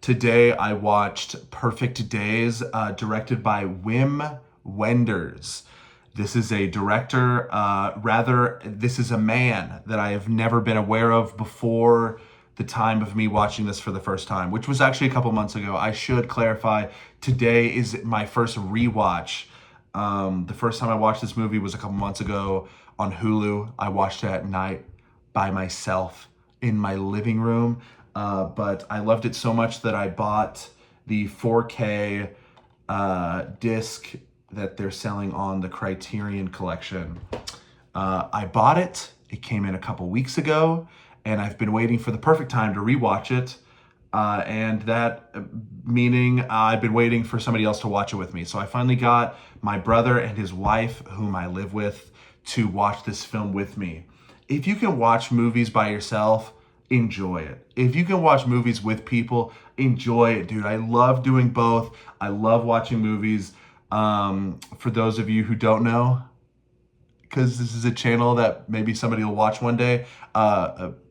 Today I watched Perfect Days, directed by Wenders. This is a director, this is a man that I have never been aware of before the time of me watching this for the first time, which was actually a couple months ago. I should clarify, today is my first rewatch. The first time I watched this movie was a couple months ago on Hulu. I watched it at night by myself in my living room. But I loved it so much that I bought the 4K disc that they're selling on the Criterion Collection. I bought it. It came in a couple weeks ago, and I've been waiting for the perfect time to rewatch it. And that meaning I've been waiting for somebody else to watch it with me. So I finally got my brother and his wife, whom I live with, to watch this film with me. If you can watch movies by yourself, enjoy it. If you can watch movies with people, enjoy it, dude. I love doing both. I love watching movies. For those of you who don't know, because this is a channel that maybe somebody will watch one day.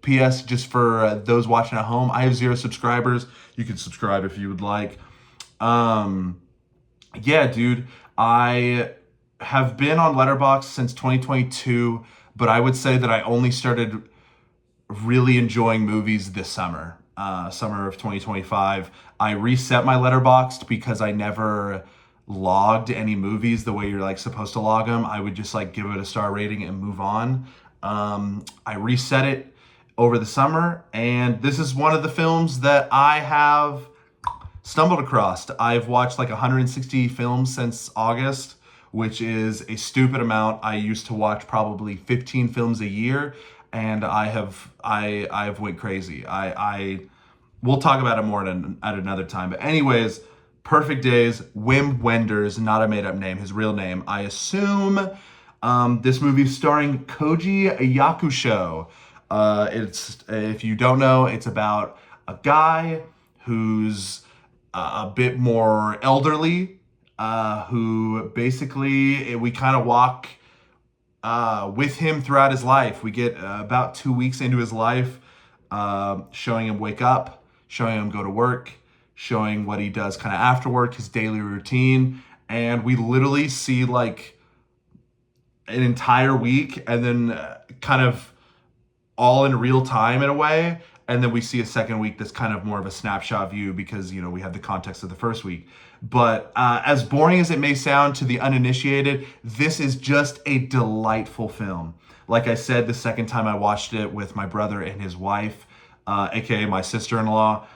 P.S. Just for those watching at home, I have 0 subscribers. You can subscribe if you would like. Yeah, dude. I have been on Letterboxd since 2022, but I would say that I only started really enjoying movies this summer, summer of 2025. I reset my Letterboxd because I never logged any movies the way you're like supposed to log them. I would just like give it a star rating and move on. I reset it over the summer, and this is one of the films that I have stumbled across. I've watched like 160 films since August, which is a stupid amount. I used to watch probably 15 films a year, and I have went crazy. We'll talk about it more at another time. But anyways, Perfect Days, Wim Wenders, not a made up name, his real name, I assume. This movie is starring Koji Yakusho. It's, if you don't know, it's about a guy who's a bit more elderly, who basically we kind of walk with him throughout his life. We get about 2 weeks into his life, showing him wake up, showing him go to work, showing what he does kind of after work, his daily routine. And we literally see like an entire week, and then kind of all in real time in a way. And then we see a second week that's kind of more of a snapshot view because, you know, we have the context of the first week. But as boring as it may sound to the uninitiated, this is just a delightful film. Like I said, the second time I watched it with my brother and his wife, aka my sister-in-law,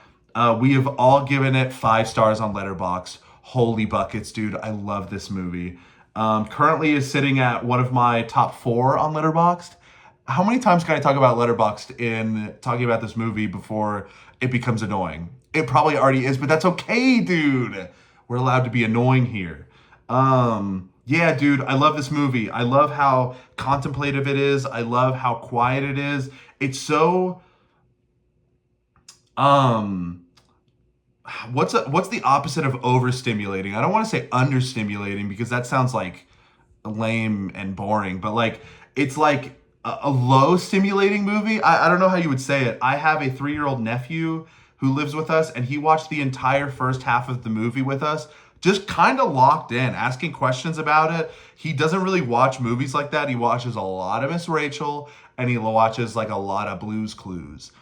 we have all given it 5 stars on Letterboxd. Holy buckets, dude. I love this movie. Currently is sitting at one of my top 4 on Letterboxd. How many times can I talk about Letterboxd in talking about this movie before it becomes annoying? It probably already is, but that's okay, dude. We're allowed to be annoying here. Yeah, dude, I love this movie. I love how contemplative it is. I love how quiet it is. It's so, what's the opposite of overstimulating? I don't want to say understimulating because that sounds like lame and boring, but like, it's like a low stimulating movie. I don't know how you would say it. I have a 3-year-old nephew who lives with us, and he watched the entire first half of the movie with us, just kind of locked in, asking questions about it. He doesn't really watch movies like that. He watches a lot of Miss Rachel, and he watches like a lot of Blue's Clues.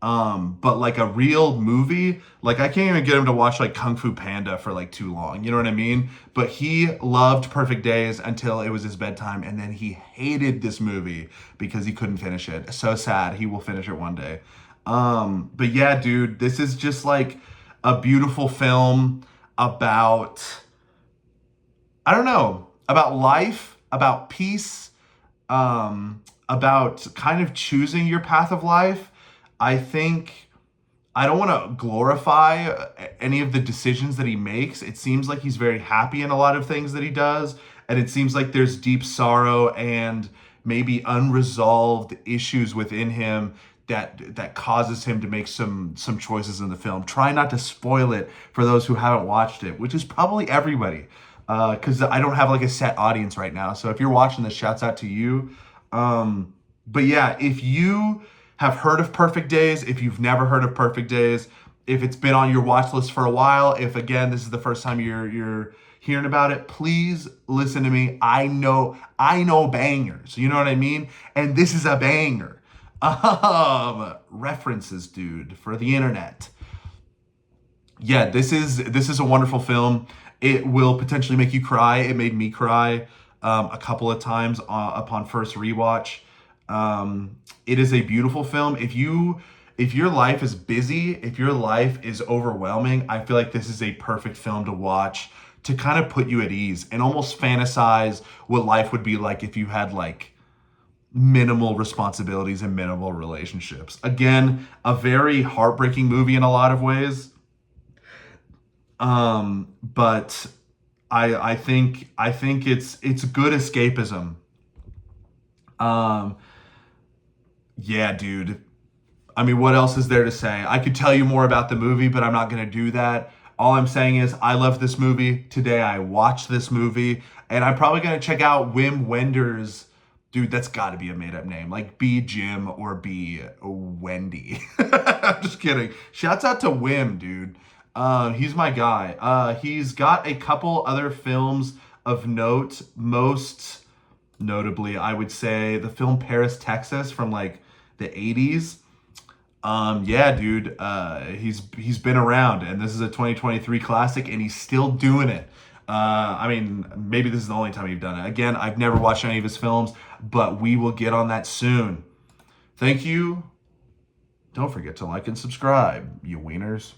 But like a real movie, like I can't even get him to watch like Kung Fu Panda for like too long. You know what I mean? But he loved Perfect Days until it was his bedtime, and then he hated this movie because he couldn't finish it. So sad. He will finish it one day. But yeah, dude, this is just like a beautiful film about, I don't know, about life, about peace, about kind of choosing your path of life. I think I don't want to glorify any of the decisions that he makes. It seems like he's very happy in a lot of things that he does, and it seems like there's deep sorrow and maybe unresolved issues within him that causes him to make some choices in the film. Try not to spoil it for those who haven't watched it, which is probably everybody, because I don't have like a set audience right now. So if you're watching this, shouts out to you. But yeah, if you have heard of Perfect Days, if you've never heard of Perfect Days, if it's been on your watch list for a while, if again this is the first time you're hearing about it, please listen to me. I know bangers. You know what I mean? And this is a banger. References, dude, for the internet. Yeah, this is a wonderful film. It will potentially make you cry. It made me cry a couple of times upon first rewatch. It is a beautiful film. If your life is busy, if your life is overwhelming, I feel like this is a perfect film to watch to kind of put you at ease and almost fantasize what life would be like if you had like minimal responsibilities and minimal relationships. Again, a very heartbreaking movie in a lot of ways. But I think it's good escapism. Um, yeah, dude. I mean, what else is there to say? I could tell you more about the movie, but I'm not going to do that. All I'm saying is I love this movie. Today I watched this movie, and I'm probably going to check out Wim Wenders. Dude, that's got to be a made up name. Like B Jim or B Wendy. I'm just kidding. Shouts out to Wim, dude. He's my guy. He's got a couple other films of note. Most notably, I would say the film Paris, Texas from like the 80s. Yeah, dude, he's been around, and this is a 2023 classic, and he's still doing it. I mean, maybe this is the only time he's done it. Again, I've never watched any of his films, but we will get on that soon. Thank you. Don't forget to like and subscribe, you wieners.